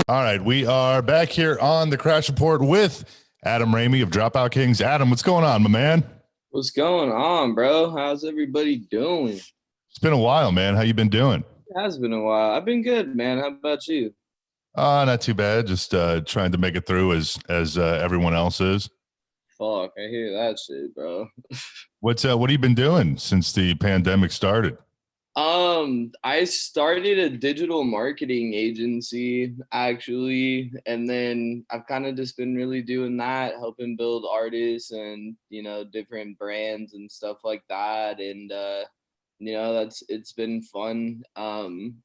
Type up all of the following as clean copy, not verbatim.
All right, we are back here on the Crash Report with Adam Ramey of Dropout Kings. Adam, what's going on, my man? What's going on, bro? How's everybody doing? It's been a while, man. How you been doing? It has been a while. I've been good, man. How about you? Not too bad. Just trying to make it through as everyone else is. Fuck, I hear that shit, bro. What have you been doing since the pandemic started? I started a digital marketing agency actually, and then I've kind of just been really doing that, helping build artists and different brands and stuff like that. And it's been fun.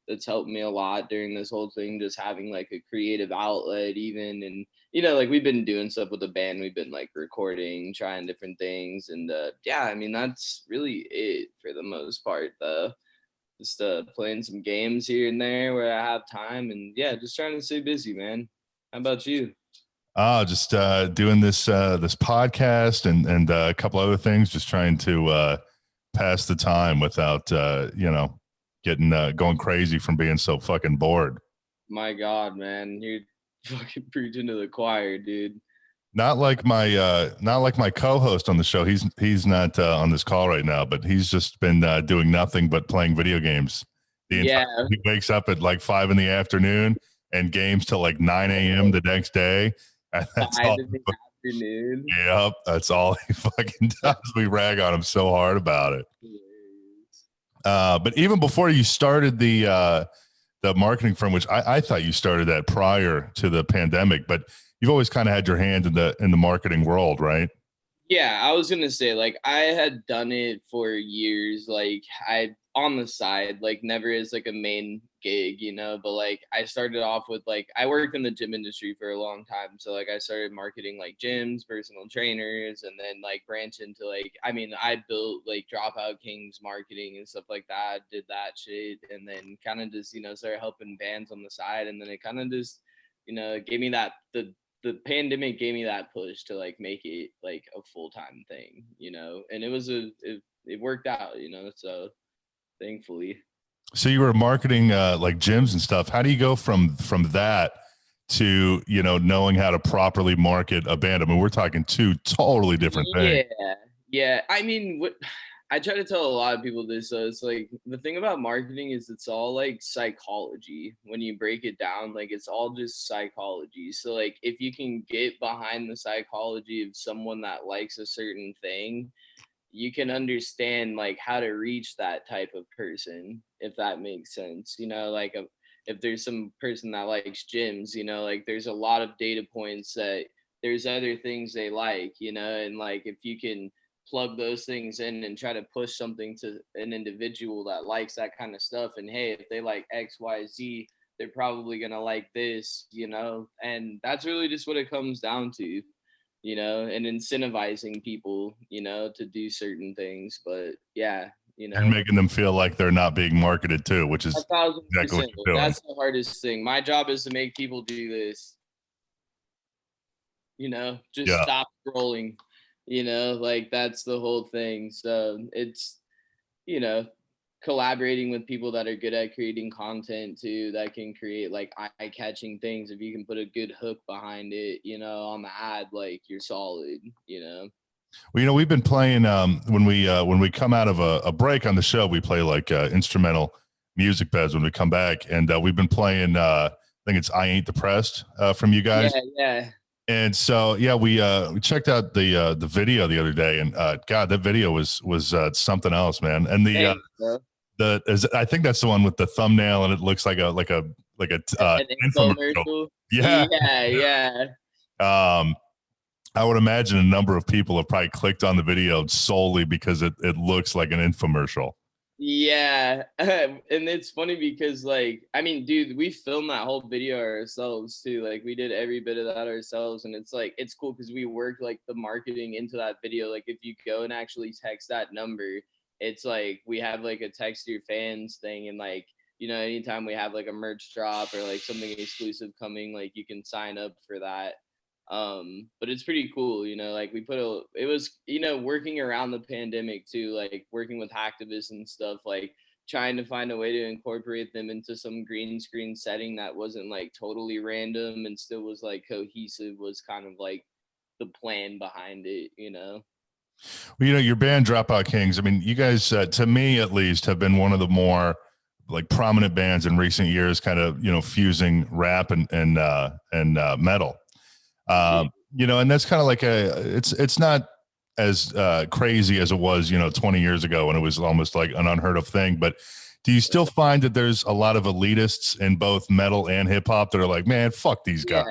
It's helped me a lot during this whole thing, just having like a creative outlet even. And like we've been doing stuff with the band, we've been like recording, trying different things. And yeah, I mean that's really it for the most part. Just playing some games here and there where I have time, and yeah, just trying to stay busy, man. How about you? Just doing this podcast and a couple other things, just trying to pass the time without getting going crazy from being so fucking bored. My God, man, you're fucking preaching to the choir, dude. Not like my co-host on the show. He's not on this call right now, but he's just been doing nothing but playing video games. He wakes up at like 5 p.m. and games till like 9 a.m. the next day. And that's all. Afternoon. Yep, that's all he fucking does. We rag on him so hard about it. But even before you started the marketing firm, which I thought you started that prior to the pandemic, but you've always kind of had your hand in the marketing world, right? Yeah, I was gonna say, like, I had done it for years, like I on the side, like never as like a main gig, but like I started off with like I worked in the gym industry for a long time. So like I started marketing like gyms, personal trainers, and then like branch into like I built like Dropout Kings marketing and stuff like that, did that shit, and then kind of just, started helping bands on the side, and then it kind of just, gave me the pandemic gave me that push to like make it like a full-time thing, and it worked out, so thankfully. So you were marketing like gyms and stuff. How do you go from that to, knowing how to properly market a band? I mean, we're talking two totally different things. Yeah. I mean, what I try to tell a lot of people this, it's like the thing about marketing is it's all like psychology. When you break it down, like it's all just psychology. So like if you can get behind the psychology of someone that likes a certain thing, you can understand like how to reach that type of person, if that makes sense. Like if there's some person that likes gyms, like there's a lot of data points that there's other things they like, and like if you can plug those things in and try to push something to an individual that likes that kind of stuff, and hey, if they like XYZ, they're probably gonna like this, and that's really just what it comes down to, and incentivizing people, to do certain things. But yeah, and making them feel like they're not being marketed to, which is 1,000%. exactly what you're doing. That's the hardest thing. My job is to make people do this, stop scrolling, like that's the whole thing. So it's, collaborating with people that are good at creating content too, that can create like eye-catching things. If you can put a good hook behind it, on the ad, like you're solid, Well, we've been playing when we come out of a break on the show, we play like instrumental music beds when we come back, and we've been playing I think it's I Ain't Depressed from you guys. Yeah. And so we checked out the video the other day, and God, that video was something else, man. And I think that's the one with the thumbnail, and it looks like an infomercial. Yeah. I would imagine a number of people have probably clicked on the video solely because it looks like an infomercial. Yeah. And it's funny because dude, we filmed that whole video ourselves too. Like we did every bit of that ourselves. And it's like, it's cool because we worked like the marketing into that video. Like if you go and actually text that number, it's like we have like a text your fans thing, and like, anytime we have like a merch drop or like something exclusive coming, like you can sign up for that. But it's pretty cool, like it was, working around the pandemic too, like working with hacktivists and stuff, like trying to find a way to incorporate them into some green screen setting that wasn't like totally random and still was like cohesive was kind of like the plan behind it, you know. Well, your band Dropout Kings, I mean, you guys, to me at least, have been one of the more like prominent bands in recent years, kind of, fusing rap and metal. And that's kind of like it's not as crazy as it was, 20 years ago when it was almost like an unheard of thing. But do you still find that there's a lot of elitists in both metal and hip hop that are like, man, fuck these guys?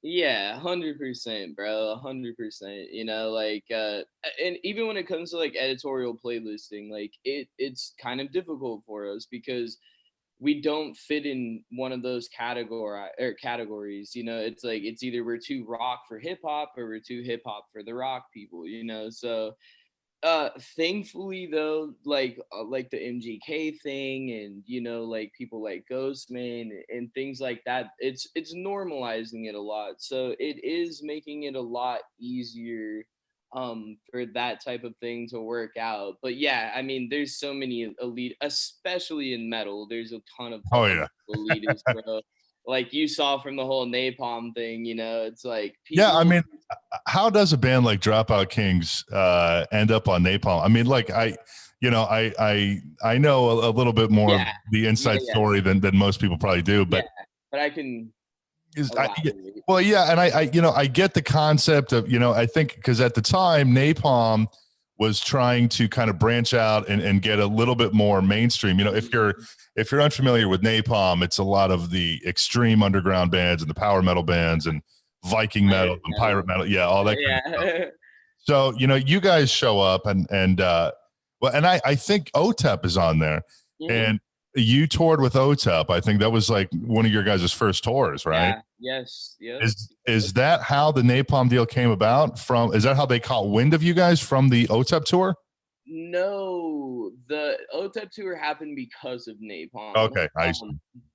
Yeah, 100%, bro, 100%. Like, and even when it comes to like editorial playlisting, like it's kind of difficult for us because we don't fit in one of those categories. It's like it's either we're too rock for hip hop or we're too hip hop for the rock people. So thankfully though, like the MGK thing, and like people like Ghostman and things like that, it's normalizing it a lot, so it is making it a lot easier for that type of thing to work out. But yeah, I mean, there's so many elite, especially in metal. There's a ton of Oh fucking yeah. elitists, bro. Like you saw from the whole napalm thing, it's like Yeah, I people. mean, how does a band like Dropout Kings end up on Napalm? I mean, like I know a little bit more of the inside story than most people probably do, but but I can well, yeah, and I get the concept of, I think because at the time Napalm was trying to kind of branch out and get a little bit more mainstream. If you're unfamiliar with Napalm, it's a lot of the extreme underground bands and the power metal bands and Viking metal and pirate metal, all that kind of stuff. So you guys show up and I think Otep is on there, and you toured with Otep. I think that was like one of your guys' first tours, right? Yes. Is that how the Napalm deal came about? Is that how they caught wind of you guys from the Otep tour? No, the Otep tour happened because of Napalm. Okay,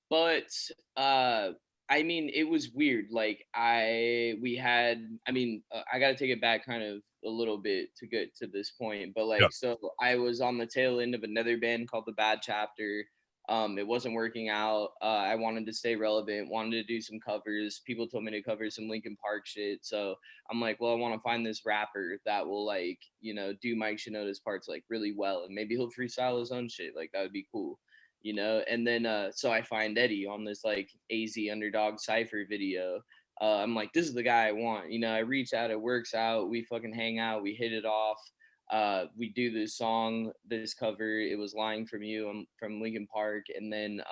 but I mean, it was weird. Like I gotta take it back kind of a little bit to get to this point. But like, so I was on the tail end of another band called The Bad Chapter. It wasn't working out. I wanted to stay relevant, wanted to do some covers. People told me to cover some Linkin Park shit. So I'm like, well, I want to find this rapper that will like, do Mike Shinoda's parts like really well. And maybe he'll freestyle his own shit. Like that would be cool. And then so I find Eddie on this like AZ Underdog Cypher video. I'm like, this is the guy I want. I reach out, it works out. We fucking hang out, we hit it off. We do this song, this cover. It was Lying From You. I'm from Linkin Park. And then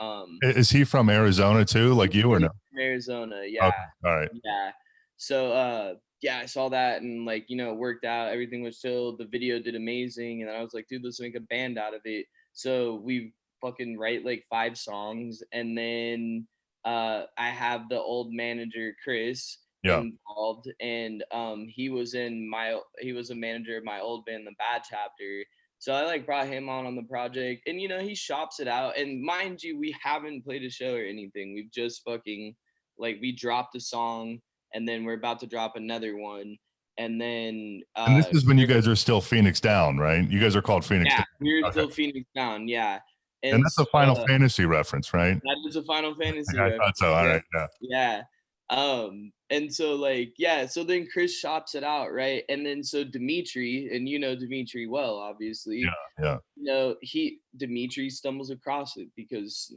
is he from Arizona too, like you, or no? From Arizona, yeah. Okay. All right. Yeah. So yeah, I saw that and like, it worked out. Everything was chill. The video did amazing. And I was like, dude, let's make a band out of it. So we fucking write like 5 songs, and then I have the old manager Chris involved, and he was a manager of my old band, The Bad Chapter. So I like brought him on the project, and he shops it out. And mind you, we haven't played a show or anything. We've just fucking like we dropped a song, and then we're about to drop another one. And then and this is when you guys are still Phoenix Down, right? You guys are called Phoenix Down. We were still Phoenix Down, yeah. And that's a Final Fantasy reference, right? That is a Final Fantasy I thought so. All right. Yeah. And so like, so then Chris shops it out, right? And then so Dimitri, and Dimitri well, obviously. Yeah. Dimitri stumbles across it because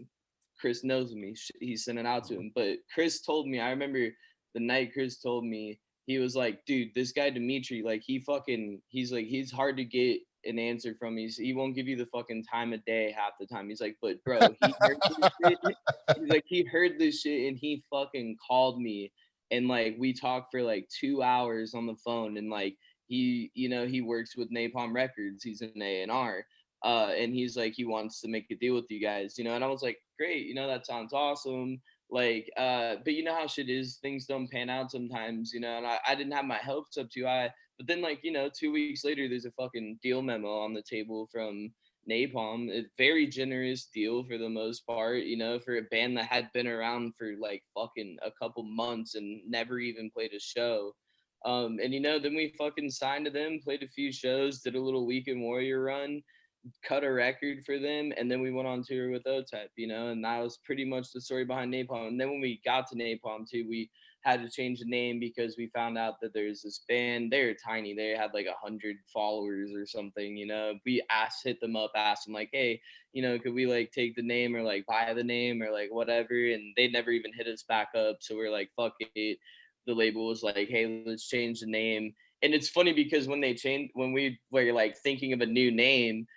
Chris knows me. He sent it out to him. But Chris told me, I remember the night Chris told me, he was like, dude, this guy Dimitri, like he's hard to get an answer from. He won't give you the fucking time of day half the time. He's like, but bro, he heard this shit. He's like, he heard this shit and he fucking called me, and like we talked for like 2 hours on the phone, and like he works with Napalm Records. He's an A&R. And he's like, he wants to make a deal with you guys, and I was like, great, that sounds awesome. Like, but you know how shit is, things don't pan out sometimes, and I didn't have my hopes up too high. But then, like, 2 weeks later, there's a fucking deal memo on the table from Napalm. A very generous deal for the most part, for a band that had been around for like fucking a couple months and never even played a show. And then we fucking signed to them, played a few shows, did a little Weekend Warrior run. cut a record for them, and then we went on tour with Otep, you know, and that was pretty much the story behind Napalm. And then when we got to Napalm too, we had to change the name because we found out that there's this band. They're tiny. They had like 100 followers or something, you know. We hit them up, asked them like, hey, you know, could we like take the name or like buy the name or like whatever? And they never even hit us back up. So we're like, fuck it. The label was like, hey, let's change the name. And it's funny because when we were like thinking of a new name,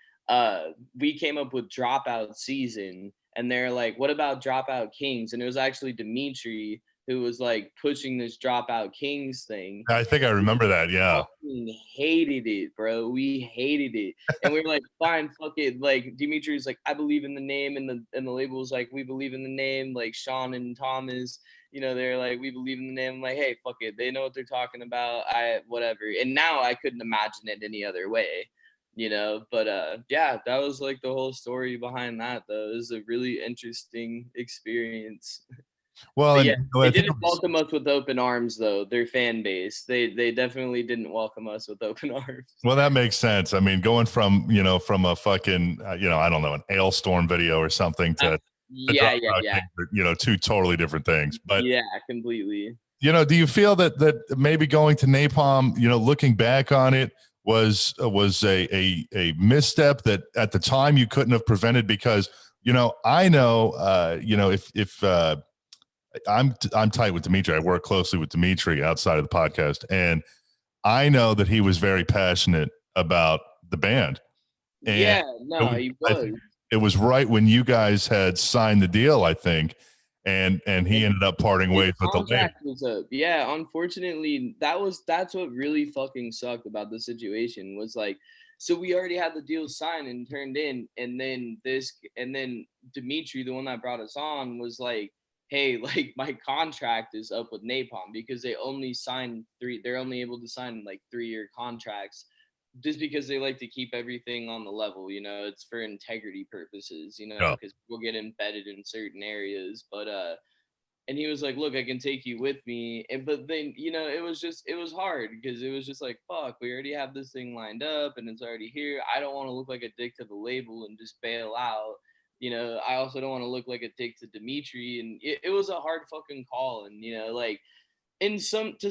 we came up with Dropout Season, and they're like, what about Dropout Kings? And it was actually Dimitri who was like pushing this Dropout Kings thing. I think I remember that. Yeah. We hated it, bro. We hated it. And we were like, fine, fuck it. Like Dimitri's like, I believe in the name, and the label was like, we believe in the name. Like Sean and Thomas, you know, they're like, we believe in the name. I'm like, hey, fuck it. They know what they're talking about. Whatever. And now I couldn't imagine it any other way, you know. But yeah, that was like the whole story behind that though. It was a really interesting experience. Well, and, yeah, they didn't welcome us with open arms, though. Their fan base, they definitely didn't welcome us with open arms. Well, that makes sense. I mean, going from from a fucking I don't know, an Ailstorm video or something to yeah, two totally different things. But yeah, completely. Do you feel that maybe going to Napalm, looking back on it, was a misstep that at the time you couldn't have prevented? Because I know if I'm tight with Dimitri. I work closely with Dimitri outside of the podcast, and I know that he was very passionate about the band. And he was. It was right when you guys had signed the deal, I think, and he ended up parting ways with the label. Was up. Yeah, unfortunately, that's what really fucking sucked about the situation was like, so we already had the deal signed and turned in, and then Dimitri, the one that brought us on, was like, hey, like my contract is up with Napalm, because they only sign they're only able to sign like 3-year contracts, just because they like to keep everything on the level, it's for integrity purposes, because we'll get embedded in certain areas. But and he was like, look, I can take you with me. But then, it was hard because it was just like, fuck, we already have this thing lined up and it's already here. I don't want to look like a dick to the label and just bail out. I also don't want to look like a dick to Dimitri. And it was a hard fucking call. And, like, to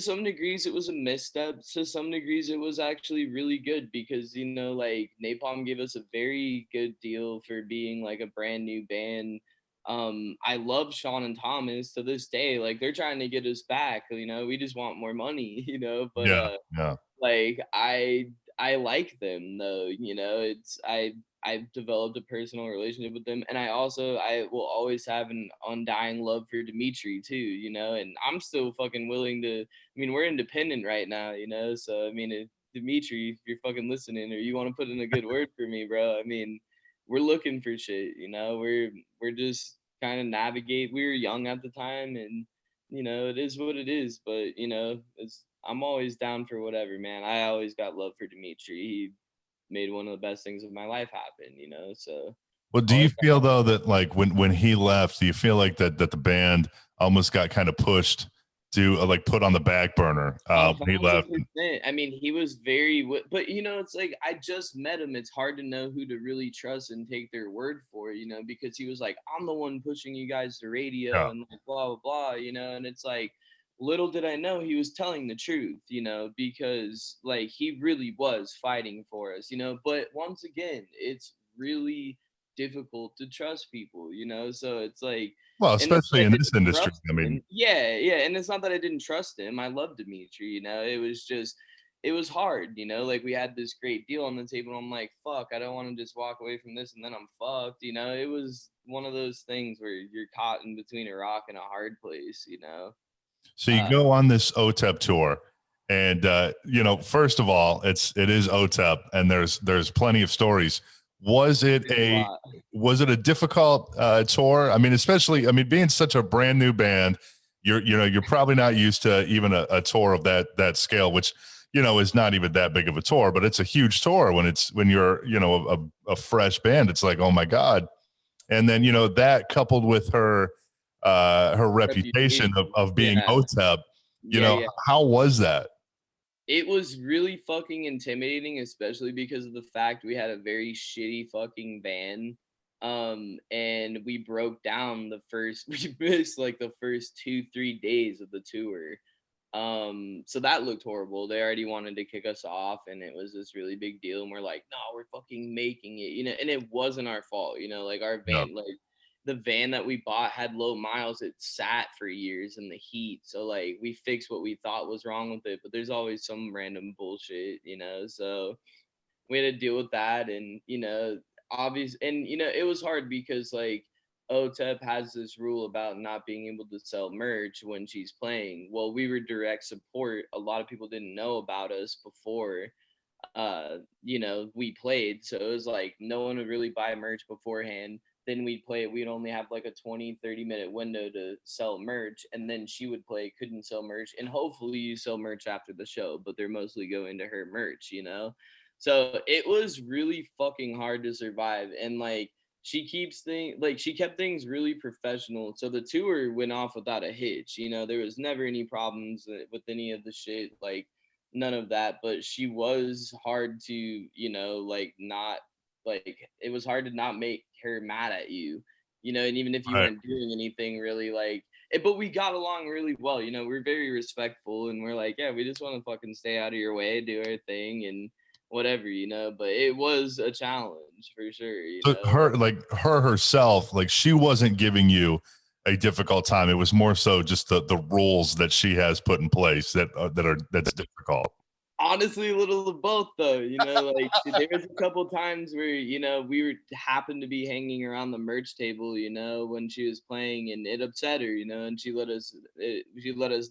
some degrees it was a misstep. To some degrees it was actually really good because, like Napalm gave us a very good deal for being like a brand new band. I love Sean and Thomas to this day. Like, they're trying to get us back, we just want more money, but like I like them though, I've developed a personal relationship with them, and I will always have an undying love for Dimitri too, and I'm still fucking willing to. I mean, we're independent right now, so I mean, if Dimitri, if you're fucking listening or you want to put in a good word for me, bro, I mean, we're looking for shit, we're just kind of navigate. We were young at the time, and it is what it is, but I'm always down for whatever, man. I always got love for Dimitri. He made one of the best things of my life happen, so. Well, do you feel though that like when he left, do you feel like that the band almost got kind of pushed to like put on the back burner when he left? I mean, he was very, but it's like, I just met him. It's hard to know who to really trust and take their word for, because he was like, I'm the one pushing you guys to radio and like blah, blah, blah, and it's like, little did I know he was telling the truth, because like he really was fighting for us, but once again, it's really difficult to trust people, so it's like, well, especially in this industry. I mean, yeah. And it's not that I didn't trust him. I love Dimitri, it was hard, like we had this great deal on the table. And I'm like, fuck, I don't want to just walk away from this and then I'm fucked. It was one of those things where you're caught in between a rock and a hard place, So you go on this Otep tour, and first of all, it is Otep, and there's plenty of stories. Was it a difficult tour? I mean, especially, being such a brand new band, you're probably not used to even a tour of that scale, which is not even that big of a tour, but it's a huge tour when you're a fresh band. It's like, oh my God. And then that coupled with her reputation of being Otep, how was that? It was really fucking intimidating, especially because of the fact we had a very shitty fucking van. And we broke down we missed like the first 2-3 days of the tour. So that looked horrible. They already wanted to kick us off, and it was this really big deal. And we're like, no, we're fucking making it, and it wasn't our fault, like our No. van, like the van that we bought had low miles. It sat for years in the heat. So like we fixed what we thought was wrong with it, but there's always some random bullshit, so we had to deal with that. And obvious, and it was hard because like Otep has this rule about not being able to sell merch when she's playing. Well, we were direct support. A lot of people didn't know about us before we played. So it was like no one would really buy merch beforehand. Then we'd play it. We'd only have like a 20-30 minute window to sell merch. And then she would play, couldn't sell merch. And hopefully you sell merch after the show, but they're mostly going to her merch. So it was really fucking hard to survive. And like she kept things really professional. So the tour went off without a hitch. There was never any problems with any of the shit, like none of that. But she was hard to, like not like it was hard to not make her mad at you, and even if you Right. weren't doing anything really like it, but we got along really well. We're very respectful, and we're like, yeah, we just want to fucking stay out of your way, do our thing, and whatever, but it was a challenge for sure. So her herself, like she wasn't giving you a difficult time. It was more so just the rules that she has put in place that's difficult. Honestly, a little of both though. Like there was a couple times where we happened to be hanging around the merch table, when she was playing, and it upset her, and she let us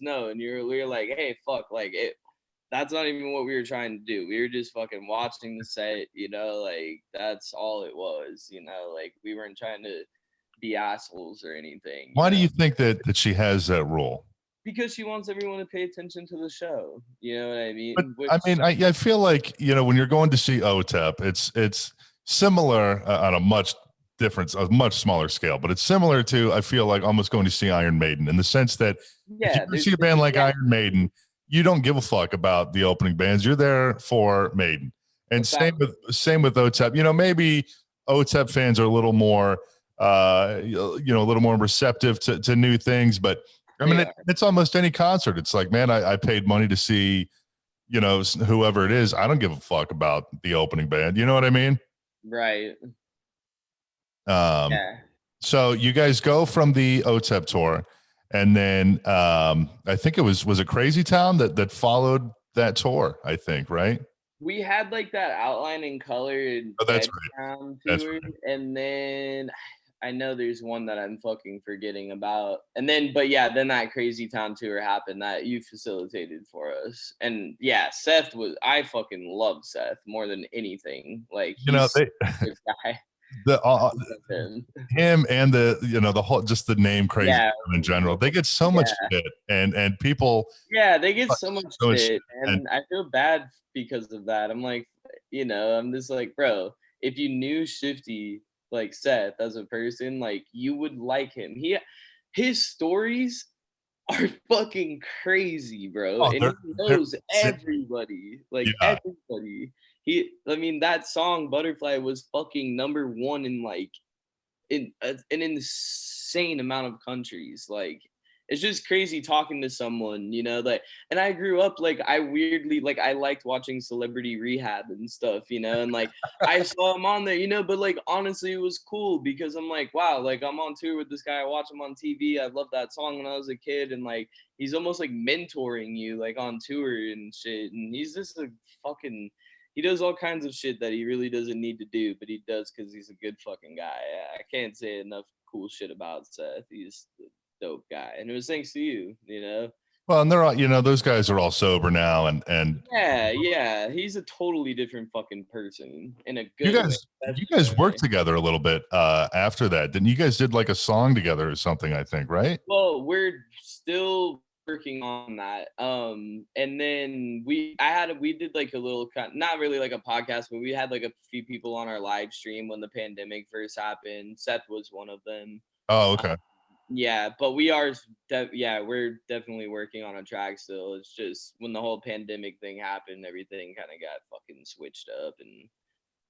know, and we were like, hey, fuck, like that's not even what we were trying to do. We were just fucking watching the set, like that's all it was. Like we weren't trying to be assholes or anything. Why do you think that she has that rule? Because she wants everyone to pay attention to the show. You know what I mean? But I feel like, when you're going to see OTEP, it's similar on a much smaller scale, but it's similar to, I feel like, almost going to see Iron Maiden, in the sense that if you see a band like Iron Maiden, you don't give a fuck about the opening bands. You're there for Maiden. And same with OTEP. Maybe OTEP fans are a little more, a little more receptive to new things, but I mean, it's almost any concert. It's like, man, I paid money to see, whoever it is. I don't give a fuck about the opening band. You know what I mean? Right. Yeah. So you guys go from the OTEP tour, and then I think it was a Crazy Town that followed that tour, I think, right? We had like that outline in color in that's right. Tour, that's right. And then I know there's one that I'm fucking forgetting about. And then, but yeah, then that Crazy Town tour happened that you facilitated for us. And yeah, I fucking love Seth more than anything. Like, he's this guy. Him and the whole, just the name Crazy Town in general, they get so much shit, and people. Yeah, they get so much shit, and I feel bad because of that. I'm like, I'm just like, bro, if you knew Shifty, like Seth, as a person, like you would like him. His stories are fucking crazy, bro. And he knows everybody, like everybody. That song Butterfly was fucking #1 in like in an insane amount of countries. Like, it's just crazy talking to someone, like, and I grew up like I liked watching Celebrity Rehab and stuff, and like I saw him on there, but like honestly it was cool because I'm like, wow, like I'm on tour with this guy, I watch him on TV, I loved that song when I was a kid, and like he's almost like mentoring you like on tour and shit, and he's just a fucking, he does all kinds of shit that he really doesn't need to do, but he does because he's a good fucking guy. I can't say enough cool shit about Seth. He's dope guy, and it was thanks to you. Well, and they're all, those guys are all sober now, and yeah, he's a totally different fucking person in a good way. You guys worked together a little bit after that, didn't you? Guys did like a song together or something, I think, right? Well, we're still working on that, and then we did like a little, not really like a podcast, but we had like a few people on our live stream when the pandemic first happened. Seth was one of them. Oh, okay. Yeah, but we're definitely working on a track still. It's just when the whole pandemic thing happened, everything kind of got fucking switched up and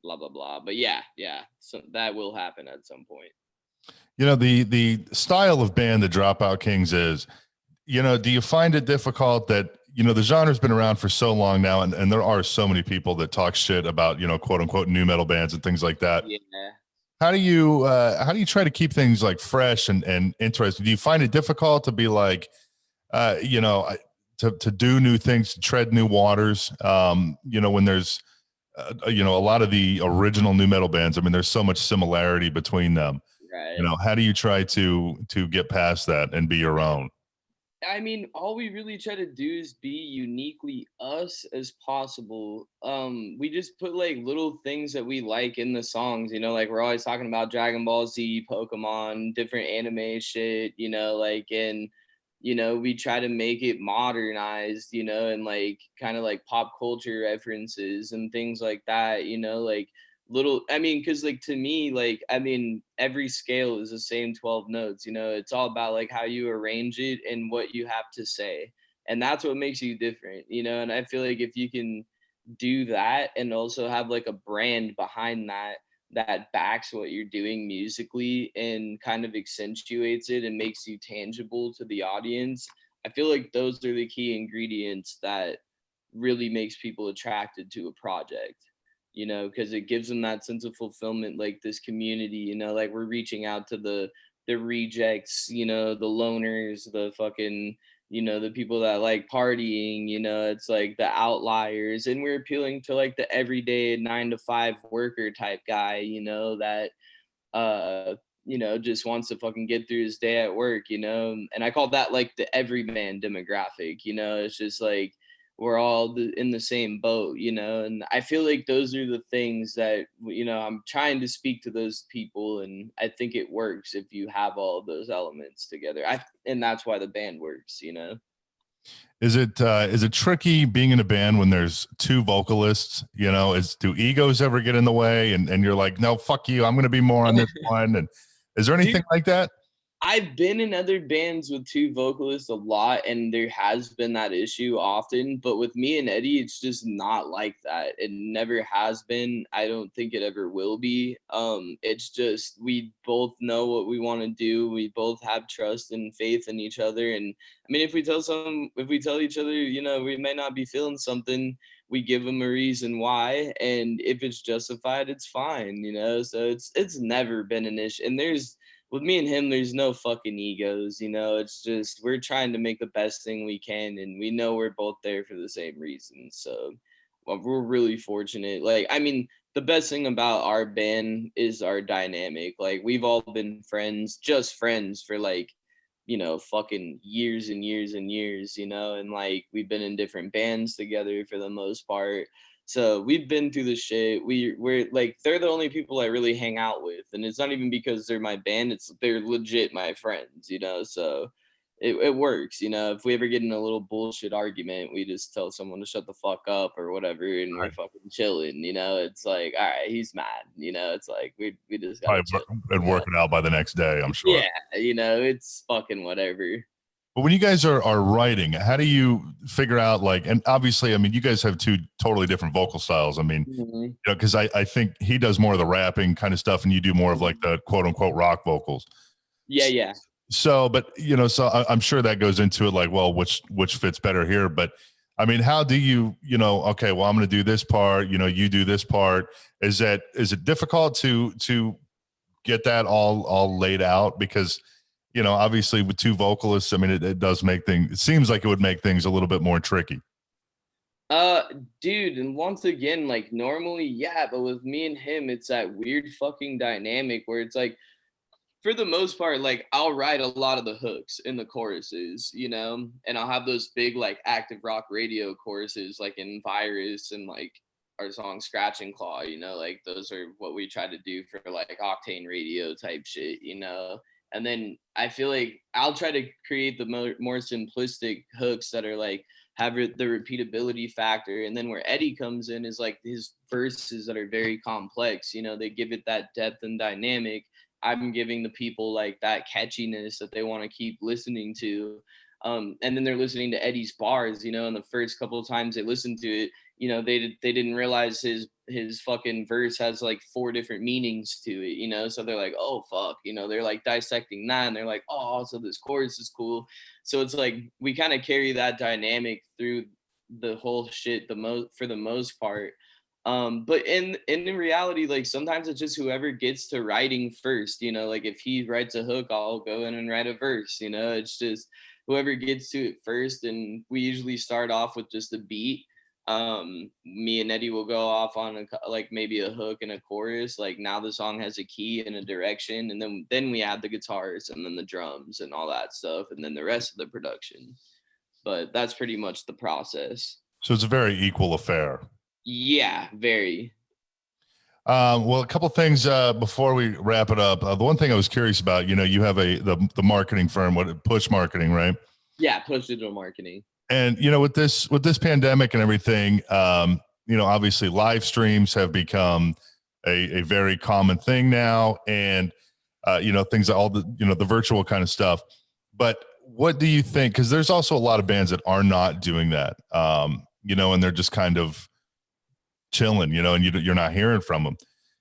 blah blah blah. But yeah, so that will happen at some point. You know, the style of band the Dropout Kings is, you know, do you find it difficult that, you know, the genre's been around for so long now, and there are so many people that talk shit about, you know, quote unquote new metal bands and things like that. Yeah. How do you try to keep things like fresh and interesting? Do you find it difficult to be like, you know, to do new things, to tread new waters? You know, when there's, you know, a lot of the original new metal bands, I mean, there's so much similarity between them. You Right. know, how do you try to get past that and be your own? I mean, all we really try to do is be uniquely us as possible. We just put like little things that we like in the songs, you know, like we're always talking about Dragon Ball Z, Pokemon, different anime shit, you know, like, and you know, we try to make it modernized, you know, and like kind of like pop culture references and things like that, you know, like little, I mean, because like to me, like, I mean, every scale is the same 12 notes, you know, it's all about like how you arrange it and what you have to say, and that's what makes you different, you know. And I feel like if you can do that and also have like a brand behind that that backs what you're doing musically and kind of accentuates it and makes you tangible to the audience, I feel like those are the key ingredients that really makes people attracted to a project, you know, because it gives them that sense of fulfillment, like this community, you know, like we're reaching out to the rejects, you know, the loners, the fucking, you know, the people that like partying, you know, it's like the outliers, and we're appealing to like the everyday 9 to 5 worker type guy, you know, that uh you know, just wants to fucking get through his day at work, you know. And I call that like the everyman demographic, you know. It's just like we're all in the same boat, you know. And I feel like those are the things that, you know, I'm trying to speak to those people, and I think it works if you have all of those elements together. And that's why the band works, you know. Is it tricky being in a band when there's two vocalists? You know, do egos ever get in the way, and you're like, no, fuck you, I'm going to be more on this one? And is there anything Dude, like that? I've been in other bands with two vocalists a lot, and there has been that issue often. But with me and Eddie, it's just not like that. It never has been. I don't think it ever will be. It's just we both know what we want to do. We both have trust and faith in each other. And I mean, if we tell each other, you know, we may not be feeling something, we give them a reason why, and if it's justified, it's fine. You know, so it's never been an issue. And there's with me and him, there's no fucking egos, you know. It's just we're trying to make the best thing we can, and we know we're both there for the same reasons. So well, we're really fortunate. Like, I mean, the best thing about our band is our dynamic. Like, we've all been friends, just friends for like, you know, fucking years and years and years, you know, and like we've been in different bands together for the most part. So we've been through the shit. We're like they're the only people I really hang out with, and it's not even because they're my band. It's they're legit my friends, you know. So it works, you know. If we ever get in a little bullshit argument, we just tell someone to shut the fuck up or whatever, and we're fucking chilling, you know. It's like, all right, he's mad, you know. It's like we just gotta Probably chill, and you know? work it out by the next day, I'm sure. Yeah, you know, it's fucking whatever. But when you guys are writing, how do you figure out, like, and obviously, I mean, you guys have two totally different vocal styles. I mean, Mhm. you know, because I think he does more of the rapping kind of stuff, and you do more of like the quote unquote rock vocals. Yeah, yeah. So, but you know, so I'm sure that goes into it, like, well, which fits better here. But I mean, how do you, you know, okay, well, I'm going to do this part, you know, you do this part. Is it difficult to get that all laid out? Because, you know, obviously with two vocalists, I mean, it does make things, it seems like it would make things a little bit more tricky. Uh, Dude, and once again, like normally, yeah, but with me and him, it's that weird fucking dynamic where it's like, for the most part, like I'll write a lot of the hooks in the choruses, you know, and I'll have those big like active rock radio choruses, like in Virus and like our song Scratch and Claw, you know, like those are what we try to do for like Octane Radio type shit, you know. And then I feel like I'll try to create the more simplistic hooks that are like have the repeatability factor. And then where Eddie comes in is like his verses that are very complex, you know, they give it that depth and dynamic, I'm giving the people like that catchiness that they want to keep listening to. And then they're listening to Eddie's bars, you know, and the first couple of times they listened to it, you know, they didn't realize his fucking verse has like 4 different meanings to it, you know, so they're like, oh fuck, you know, they're like dissecting that, and they're like, oh, so this chorus is cool. So it's like we kind of carry that dynamic through the whole shit the most for the most part. But in reality, like sometimes it's just whoever gets to writing first, you know, like if he writes a hook, I'll go in and write a verse, you know, it's just whoever gets to it first. And we usually start off with just a beat. Me and Eddie will go off on like maybe a hook and a chorus, like now the song has a key and a direction, and then we add the guitars and then the drums and all that stuff, and then the rest of the production. But that's pretty much the process. So it's a very equal affair. Yeah, very. Well, a couple things before we wrap it up. The one thing I was curious about, you know, you have the marketing firm, Push Marketing, right? Yeah, Push Digital Marketing. And you know, with this pandemic and everything, you know, obviously live streams have become a very common thing now, and you know, things, all the, you know, the virtual kind of stuff. But what do you think? Because there's also a lot of bands that are not doing that, you know, and they're just kind of chilling, you know, and you're not hearing from them.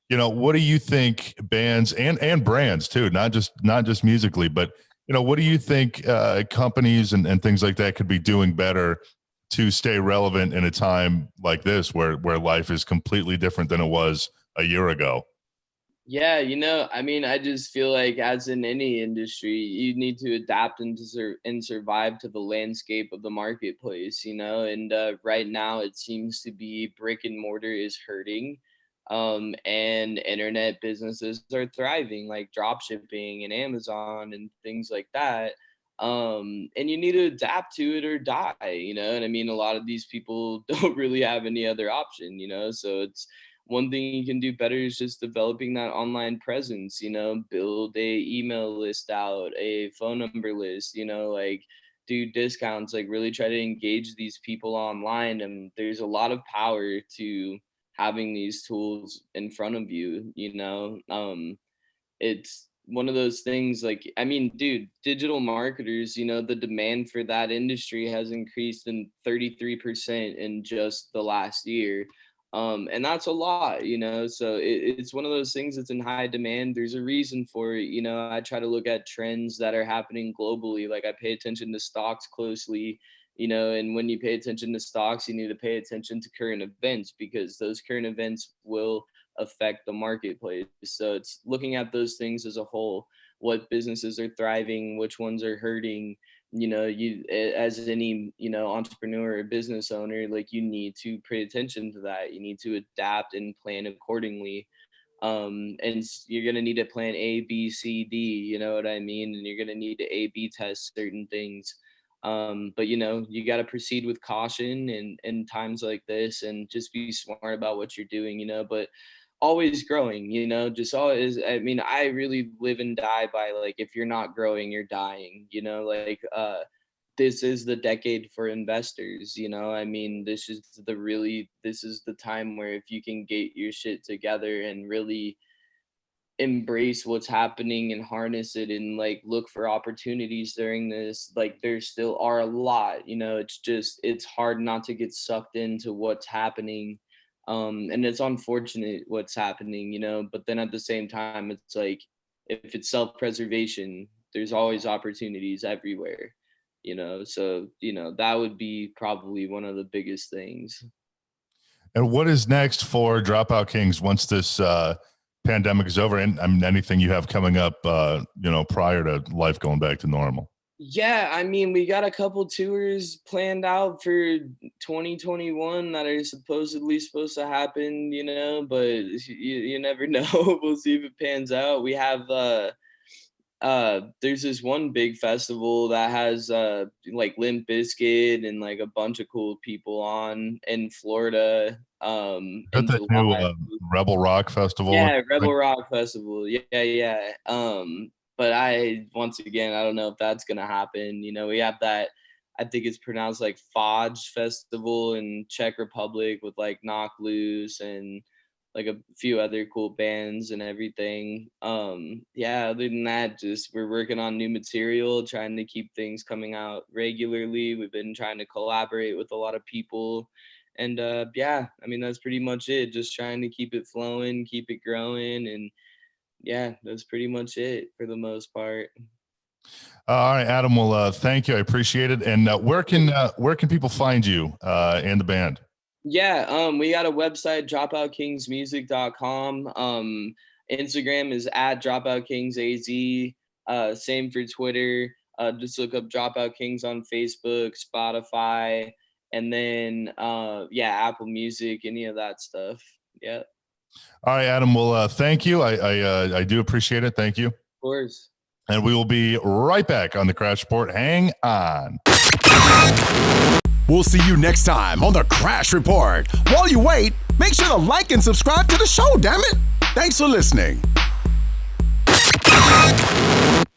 You know, what do you think bands and brands too, not just musically, but you know, what do you think companies and things like that could be doing better to stay relevant in a time like this where life is completely different than it was a year ago? Yeah, you know, I mean, I just feel like as in any industry, you need to adapt and survive to the landscape of the marketplace, you know, and right now it seems to be brick and mortar is hurting. And internet businesses are thriving, like drop shipping and Amazon and things like that. And you need to adapt to it or die, you know, and I mean, a lot of these people don't really have any other option, you know, so it's one thing you can do better is just developing that online presence, you know, build a email list out, a phone number list, you know, like do discounts, like really try to engage these people online. And there's a lot of power to having these tools in front of you, you know. It's one of those things, like, I mean, dude, digital marketers, you know, the demand for that industry has increased in 33% in just the last year. And that's a lot, you know, so it's one of those things that's in high demand. There's a reason for it, you know. I try to look at trends that are happening globally, like I pay attention to stocks closely, you know, and when you pay attention to stocks, you need to pay attention to current events, because those current events will affect the marketplace. So it's looking at those things as a whole. What businesses are thriving, which ones are hurting. You know, you, as any, you know, entrepreneur or business owner, like you need to pay attention to that. You need to adapt and plan accordingly. And you're going to need to plan A, B, C, D, you know what I mean? And you're going to need to A, B test certain things. But you know, you got to proceed with caution in times like this, and just be smart about what you're doing, you know, but always growing, you know, just always, I mean, I really live and die by, like, if you're not growing, you're dying, you know, like, this is the decade for investors, you know. I mean, this is the time where if you can get your shit together and really embrace what's happening and harness it and like look for opportunities during this, like there still are a lot, you know. It's just, it's hard not to get sucked into what's happening. And it's unfortunate what's happening, you know, but then at the same time it's like, if it's self-preservation, there's always opportunities everywhere, you know. So, you know, that would be probably one of the biggest things. And what is next for Dropout Kings once this pandemic is over, and I mean, anything you have coming up, you know, prior to life going back to normal? Yeah, I mean, we got a couple tours planned out for 2021 that are supposed to happen, you know, but you never know. We'll see if it pans out. We have there's this one big festival that has like Limp Bizkit and like a bunch of cool people on in Florida Got in that new July. Rebel Rock Festival? Yeah, Rebel Rock Festival. Yeah, yeah. But once again, I don't know if that's gonna happen. You know, we have that, I think it's pronounced like Fodge Festival in Czech Republic with like Knock Loose and like a few other cool bands and everything. Yeah, other than that, just we're working on new material, trying to keep things coming out regularly. We've been trying to collaborate with a lot of people. And yeah, I mean, that's pretty much it. Just trying to keep it flowing, keep it growing. And yeah, that's pretty much it for the most part. All right, Adam. Well, thank you. I appreciate it. And where can people find you and the band? Yeah, we got a website, dropoutkingsmusic.com. Instagram is at dropoutkingsaz. Same for Twitter. Just look up Dropout Kings on Facebook, Spotify, and then yeah, Apple Music, any of that stuff. Yeah. All right, Adam. Well, thank you. I do appreciate it. Thank you. Of course. And we will be right back on the Crash Report. Hang on. We'll see you next time on the Crash Report. While you wait, make sure to like and subscribe to the show, damn it. Thanks for listening.